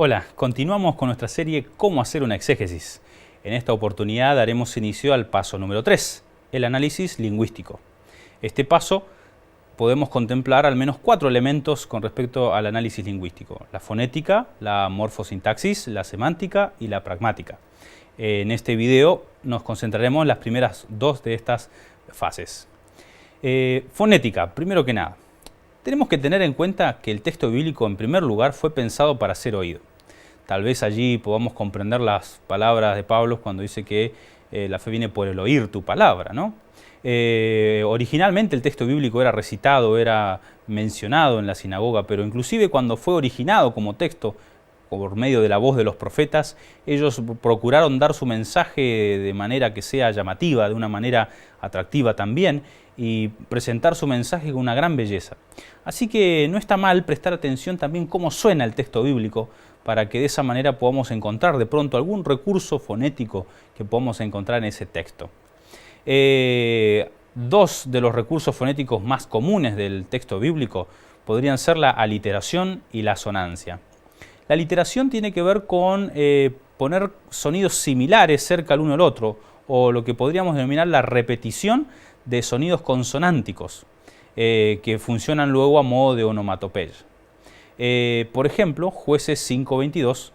Hola, continuamos con nuestra serie Cómo hacer una exégesis. En esta oportunidad daremos inicio al paso número 3, el análisis lingüístico. Este paso podemos contemplar al menos 4 elementos con respecto al análisis lingüístico: la fonética, la morfosintaxis, la semántica y la pragmática. En este video nos concentraremos en las primeras 2 de estas fases. Fonética, primero que nada. Tenemos que tener en cuenta que el texto bíblico, en primer lugar, fue pensado para ser oído. Tal vez allí podamos comprender las palabras de Pablo cuando dice que la fe viene por el oír tu palabra, ¿no? Originalmente el texto bíblico era recitado, era mencionado en la sinagoga, pero inclusive cuando fue originado como texto por medio de la voz de los profetas, ellos procuraron dar su mensaje de manera que sea llamativa, de una manera atractiva también, y presentar su mensaje con una gran belleza. Así que no está mal prestar atención también cómo suena el texto bíblico, para que de esa manera podamos encontrar de pronto algún recurso fonético que podamos encontrar en ese texto. 2 de los recursos fonéticos más comunes del texto bíblico podrían ser la aliteración y la asonancia. La aliteración tiene que ver con poner sonidos similares cerca el uno al otro, o lo que podríamos denominar la repetición de sonidos consonánticos, que funcionan luego a modo de onomatopeya. Por ejemplo, Jueces 5:22,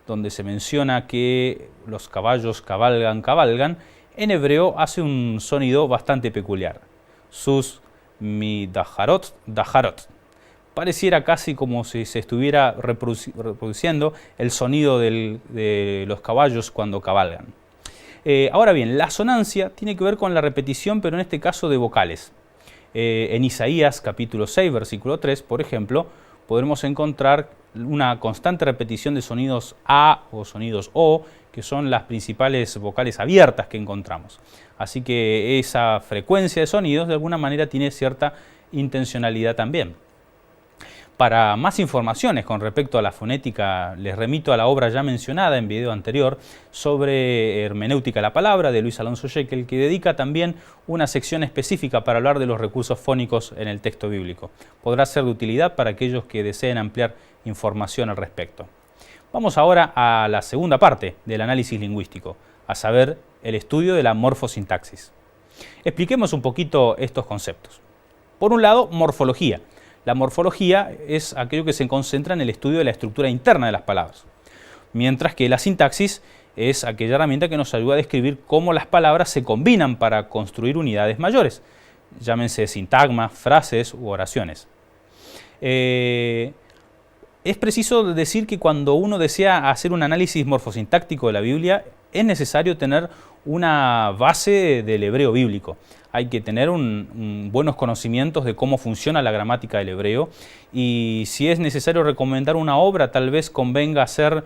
donde se menciona que los caballos cabalgan, cabalgan, en hebreo hace un sonido bastante peculiar. Sus mi dajarot, dajarot. Pareciera casi como si se estuviera reproduciendo el sonido de los caballos cuando cabalgan. Ahora bien, la asonancia tiene que ver con la repetición, pero en este caso de vocales. En Isaías capítulo 6, versículo 3, por ejemplo, podremos encontrar una constante repetición de sonidos A o sonidos O, que son las principales vocales abiertas que encontramos. Así que esa frecuencia de sonidos de alguna manera tiene cierta intencionalidad también. Para más informaciones con respecto a la fonética, les remito a la obra ya mencionada en video anterior sobre hermenéutica de la palabra de Luis Alonso Jekyll, que dedica también una sección específica para hablar de los recursos fónicos en el texto bíblico. Podrá ser de utilidad para aquellos que deseen ampliar información al respecto. Vamos ahora a la segunda parte del análisis lingüístico, a saber, el estudio de la morfosintaxis. Expliquemos un poquito estos conceptos. Por un lado, morfología. La morfología es aquello que se concentra en el estudio de la estructura interna de las palabras, mientras que la sintaxis es aquella herramienta que nos ayuda a describir cómo las palabras se combinan para construir unidades mayores, llámense sintagmas, frases u oraciones. Es preciso decir que cuando uno desea hacer un análisis morfosintáctico de la Biblia, es necesario tener una base del hebreo bíblico. Hay que tener buenos conocimientos de cómo funciona la gramática del hebreo, y si es necesario recomendar una obra, tal vez convenga hacerlo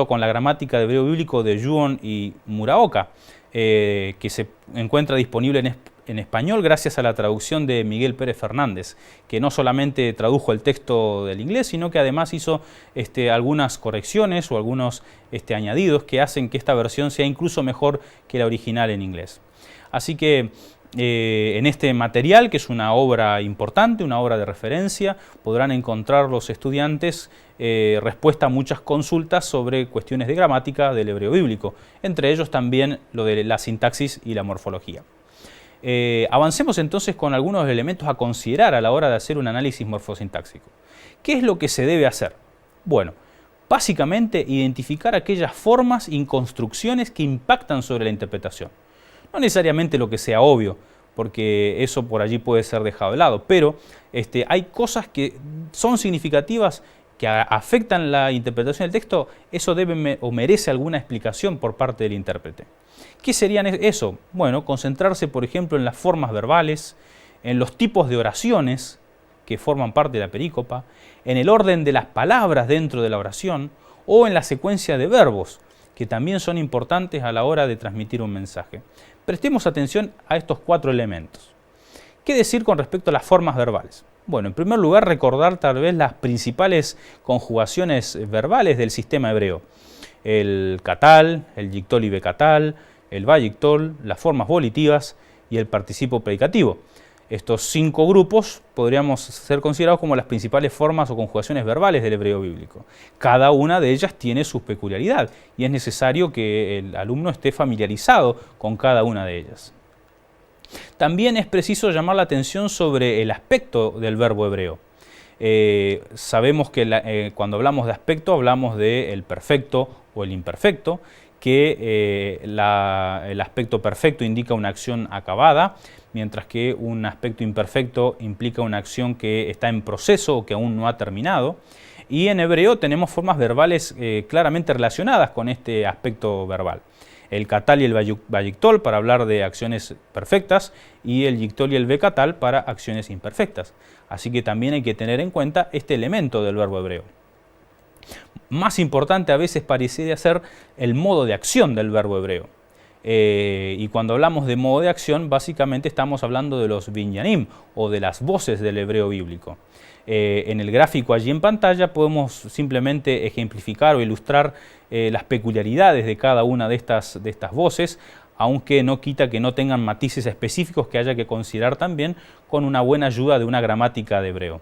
con la gramática de hebreo bíblico de Yuon y Muraoka, que se encuentra disponible en español gracias a la traducción de Miguel Pérez Fernández, que no solamente tradujo el texto del inglés, sino que además hizo algunas correcciones o algunos añadidos que hacen que esta versión sea incluso mejor que la original en inglés. Así que en este material, que es una obra importante, una obra de referencia, podrán encontrar los estudiantes respuesta a muchas consultas sobre cuestiones de gramática del hebreo bíblico, entre ellos también lo de la sintaxis y la morfología. Avancemos entonces con algunos elementos a considerar a la hora de hacer un análisis morfosintáxico. ¿Qué es lo que se debe hacer? Bueno, básicamente identificar aquellas formas y construcciones que impactan sobre la interpretación. No necesariamente lo que sea obvio, porque eso por allí puede ser dejado de lado, pero hay cosas que son significativas, que afectan la interpretación del texto. Eso debe o merece alguna explicación por parte del intérprete. ¿Qué serían eso? Bueno, concentrarse, por ejemplo, en las formas verbales, en los tipos de oraciones que forman parte de la perícopa, en el orden de las palabras dentro de la oración, o en la secuencia de verbos, que también son importantes a la hora de transmitir un mensaje. Prestemos atención a estos 4 elementos. ¿Qué decir con respecto a las formas verbales? Bueno, en primer lugar, recordar tal vez las principales conjugaciones verbales del sistema hebreo. El catal, el yictol y becatal, el vayictol, las formas volitivas y el participio predicativo. Estos 5 grupos podríamos ser considerados como las principales formas o conjugaciones verbales del hebreo bíblico. Cada una de ellas tiene su peculiaridad y es necesario que el alumno esté familiarizado con cada una de ellas. También es preciso llamar la atención sobre el aspecto del verbo hebreo. Sabemos que cuando hablamos de aspecto hablamos del perfecto o el imperfecto, que el aspecto perfecto indica una acción acabada, mientras que un aspecto imperfecto implica una acción que está en proceso o que aún no ha terminado. Y en hebreo tenemos formas verbales claramente relacionadas con este aspecto verbal. El katal y el vayictol para hablar de acciones perfectas y el yictol y el bekatal para acciones imperfectas. Así que también hay que tener en cuenta este elemento del verbo hebreo. Más importante a veces pareciera ser el modo de acción del verbo hebreo. Y cuando hablamos de modo de acción, básicamente estamos hablando de los binyanim o de las voces del hebreo bíblico. En el gráfico allí en pantalla podemos simplemente ejemplificar o ilustrar las peculiaridades de cada una de estas voces, aunque no quita que no tengan matices específicos que haya que considerar también con una buena ayuda de una gramática de hebreo.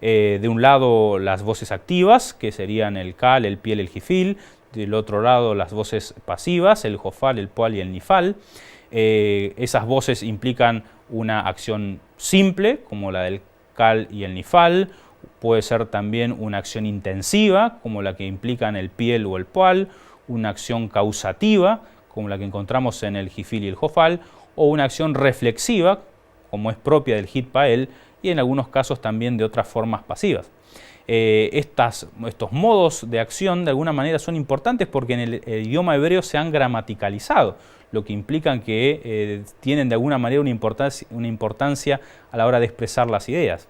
De un lado las voces activas, que serían el kal, el piel, el jifil. Del otro lado las voces pasivas, el jofal, el poal y el nifal. Esas voces implican una acción simple, como la del kal y el nifal. Puede ser también una acción intensiva, como la que implican el piel o el poal. Una acción causativa, como la que encontramos en el jifil y el jofal. O una acción reflexiva, como es propia del hit pael, y en algunos casos también de otras formas pasivas. Estos modos de acción de alguna manera son importantes porque en el idioma hebreo se han gramaticalizado, lo que implica que tienen de alguna manera una importancia a la hora de expresar las ideas.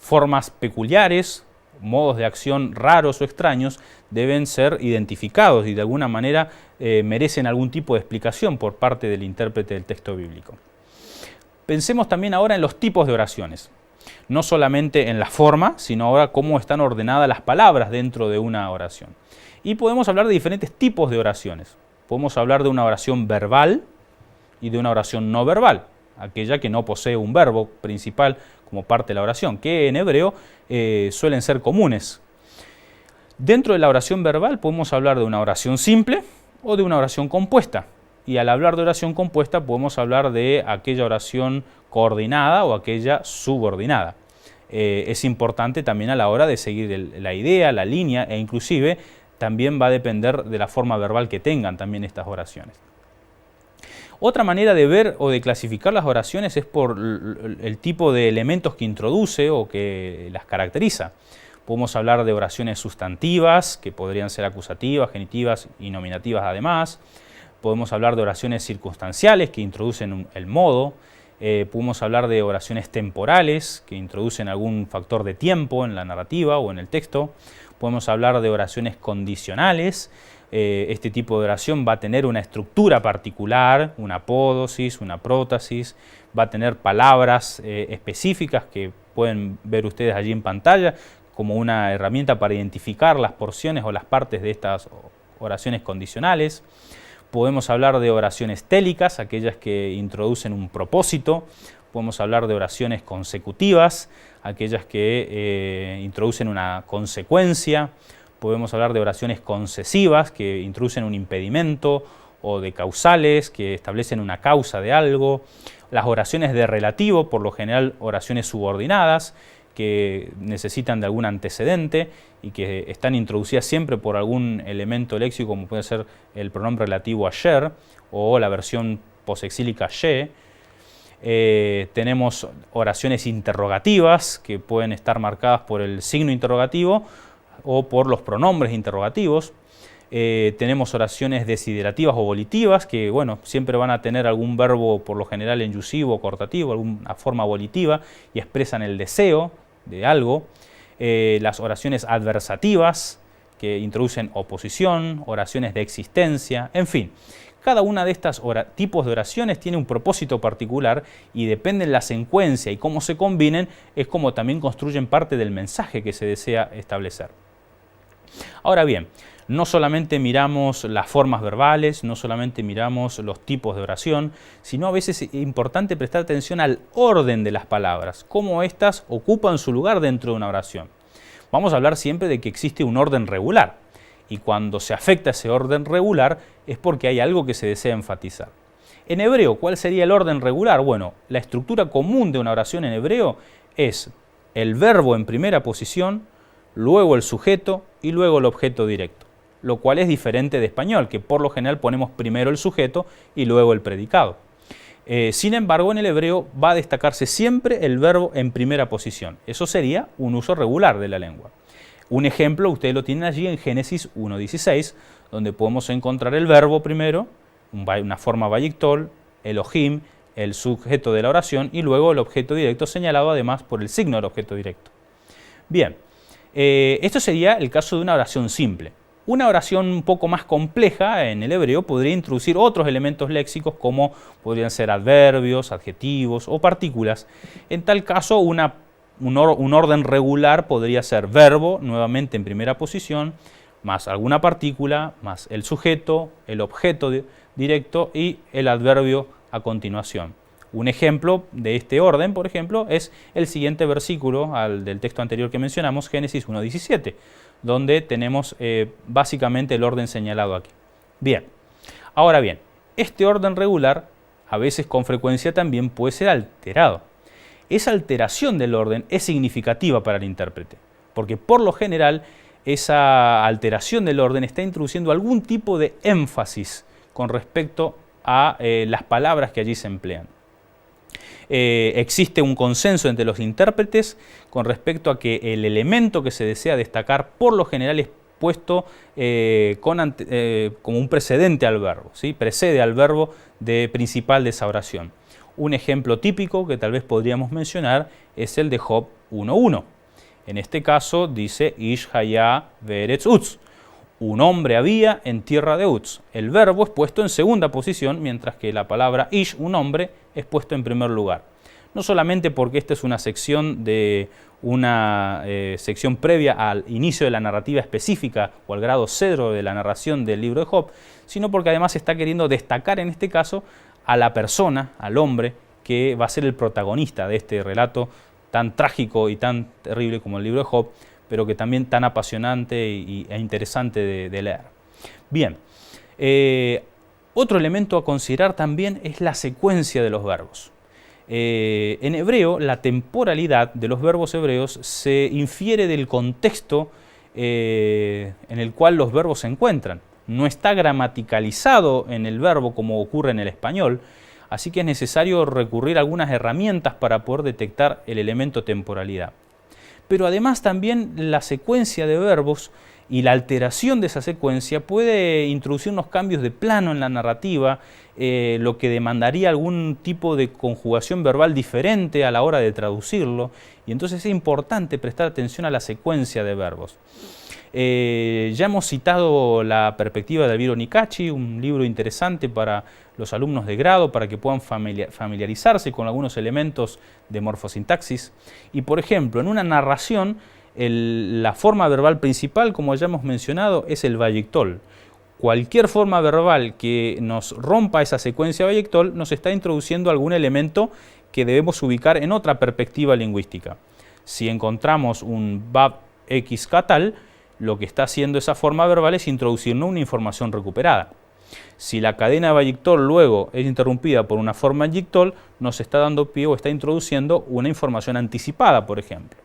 Formas peculiares, modos de acción raros o extraños deben ser identificados y de alguna manera merecen algún tipo de explicación por parte del intérprete del texto bíblico. Pensemos también ahora en los tipos de oraciones. No solamente en la forma, sino ahora cómo están ordenadas las palabras dentro de una oración. Y podemos hablar de diferentes tipos de oraciones. Podemos hablar de una oración verbal y de una oración no verbal, aquella que no posee un verbo principal como parte de la oración, que en hebreo suelen ser comunes. Dentro de la oración verbal podemos hablar de una oración simple o de una oración compuesta. Y al hablar de oración compuesta podemos hablar de aquella oración coordinada o aquella subordinada. Es importante también a la hora de seguir la idea, la línea e inclusive también va a depender de la forma verbal que tengan también estas oraciones. Otra manera de ver o de clasificar las oraciones es por el tipo de elementos que introduce o que las caracteriza. Podemos hablar de oraciones sustantivas, que podrían ser acusativas, genitivas y nominativas además. Podemos hablar de oraciones circunstanciales que introducen el modo. Podemos hablar de oraciones temporales que introducen algún factor de tiempo en la narrativa o en el texto. Podemos hablar de oraciones condicionales. Este tipo de oración va a tener una estructura particular, una apódosis, una prótasis. Va a tener palabras específicas que pueden ver ustedes allí en pantalla como una herramienta para identificar las porciones o las partes de estas oraciones condicionales. Podemos hablar de oraciones télicas, aquellas que introducen un propósito. Podemos hablar de oraciones consecutivas, aquellas que introducen una consecuencia. Podemos hablar de oraciones concesivas, que introducen un impedimento, o de causales, que establecen una causa de algo. Las oraciones de relativo, por lo general oraciones subordinadas, que necesitan de algún antecedente y que están introducidas siempre por algún elemento léxico, como puede ser el pronombre relativo ayer o la versión posexílica ye. Tenemos oraciones interrogativas que pueden estar marcadas por el signo interrogativo o por los pronombres interrogativos. Tenemos oraciones desiderativas o volitivas que, bueno, siempre van a tener algún verbo por lo general enyusivo o cortativo, alguna forma volitiva y expresan el deseo de algo. Las oraciones adversativas que introducen oposición, oraciones de existencia, en fin. Cada una de estos tipos de oraciones tiene un propósito particular y depende de la secuencia y cómo se combinen, es como también construyen parte del mensaje que se desea establecer. Ahora bien, No solamente miramos las formas verbales, no solamente miramos los tipos de oración, sino a veces es importante prestar atención al orden de las palabras, cómo éstas ocupan su lugar dentro de una oración. Vamos a hablar siempre de que existe un orden regular, y cuando se afecta ese orden regular es porque hay algo que se desea enfatizar. En hebreo, ¿cuál sería el orden regular? Bueno, la estructura común de una oración en hebreo es el verbo en primera posición, luego el sujeto y luego el objeto directo, lo cual es diferente de español, que por lo general ponemos primero el sujeto y luego el predicado. Sin embargo, en el hebreo va a destacarse siempre el verbo en primera posición. Eso sería un uso regular de la lengua. Un ejemplo, ustedes lo tienen allí en Génesis 1:16, donde podemos encontrar el verbo primero, una forma vayictol, Elohim, el sujeto de la oración, y luego el objeto directo señalado además por el signo del objeto directo. Bien, esto sería el caso de una oración simple. Una oración un poco más compleja en el hebreo podría introducir otros elementos léxicos como podrían ser adverbios, adjetivos o partículas. En tal caso, un orden regular podría ser verbo, nuevamente en primera posición, más alguna partícula, más el sujeto, el objeto directo y el adverbio a continuación. Un ejemplo de este orden, por ejemplo, es el siguiente versículo del texto anterior que mencionamos, Génesis 1:17, donde tenemos básicamente el orden señalado aquí. Bien, ahora bien, este orden regular a veces con frecuencia también puede ser alterado. Esa alteración del orden es significativa para el intérprete, porque por lo general esa alteración del orden está introduciendo algún tipo de énfasis con respecto a las palabras que allí se emplean. Existe un consenso entre los intérpretes con respecto a que el elemento que se desea destacar por lo general es puesto como un precedente al verbo, ¿sí? Precede al verbo principal de esa oración. Un ejemplo típico que tal vez podríamos mencionar es el de Job 1:1. En este caso dice Ish haya be'eretz Utz. Un hombre había en tierra de Utz. El verbo es puesto en segunda posición, mientras que la palabra Ish, un hombre, es puesto en primer lugar. No solamente porque esta es una sección sección previa al inicio de la narrativa específica o al grado 0 de la narración del libro de Job, sino porque además está queriendo destacar en este caso a la persona, al hombre, que va a ser el protagonista de este relato tan trágico y tan terrible como el libro de Job, pero que también tan apasionante e interesante de leer. Bien, otro elemento a considerar también es la secuencia de los verbos. En hebreo, la temporalidad de los verbos hebreos se infiere del contexto en el cual los verbos se encuentran. No está gramaticalizado en el verbo como ocurre en el español, así que es necesario recurrir a algunas herramientas para poder detectar el elemento temporalidad. Pero además también la secuencia de verbos y la alteración de esa secuencia puede introducir unos cambios de plano en la narrativa, lo que demandaría algún tipo de conjugación verbal diferente a la hora de traducirlo, y entonces es importante prestar atención a la secuencia de verbos. Ya hemos citado la perspectiva de Elviro Nicacci, un libro interesante para los alumnos de grado, para que puedan familiarizarse con algunos elementos de morfosintaxis. Y por ejemplo, en una narración, la forma verbal principal, como ya hemos mencionado, es el vayictol. Cualquier forma verbal que nos rompa esa secuencia vayictol nos está introduciendo algún elemento que debemos ubicar en otra perspectiva lingüística. Si encontramos un bab x catal, lo que está haciendo esa forma verbal es introducirnos una información recuperada. Si la cadena vayictol luego es interrumpida por una forma yictol, nos está dando pie o está introduciendo una información anticipada, por ejemplo.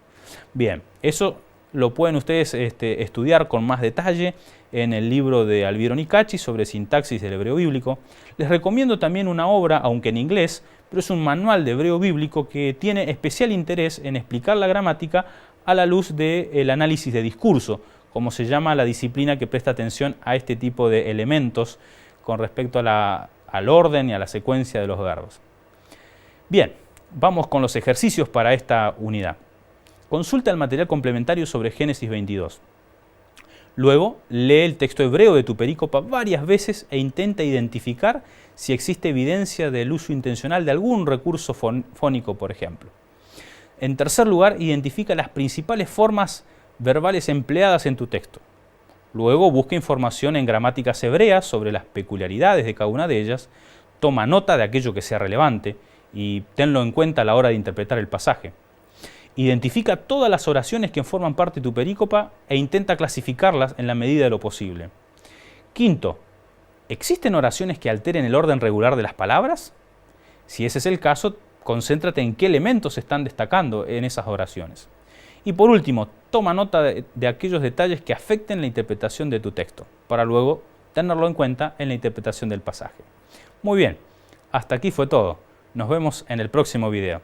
Bien, eso lo pueden ustedes estudiar con más detalle en el libro de Elviro Nicacci sobre sintaxis del hebreo bíblico. Les recomiendo también una obra, aunque en inglés, pero es un manual de hebreo bíblico que tiene especial interés en explicar la gramática a la luz del análisis de discurso, como se llama la disciplina que presta atención a este tipo de elementos con respecto al orden y a la secuencia de los verbos. Bien, vamos con los ejercicios para esta unidad. Consulta el material complementario sobre Génesis 22. Luego, lee el texto hebreo de tu perícopa varias veces e intenta identificar si existe evidencia del uso intencional de algún recurso fónico, por ejemplo. En tercer lugar, identifica las principales formas verbales empleadas en tu texto. Luego busca información en gramáticas hebreas sobre las peculiaridades de cada una de ellas, toma nota de aquello que sea relevante y tenlo en cuenta a la hora de interpretar el pasaje. Identifica todas las oraciones que forman parte de tu perícopa e intenta clasificarlas en la medida de lo posible. Quinto, ¿existen oraciones que alteren el orden regular de las palabras? Si ese es el caso, concéntrate en qué elementos se están destacando en esas oraciones. Y por último, toma nota de aquellos detalles que afecten la interpretación de tu texto, para luego tenerlo en cuenta en la interpretación del pasaje. Muy bien, hasta aquí fue todo. Nos vemos en el próximo video.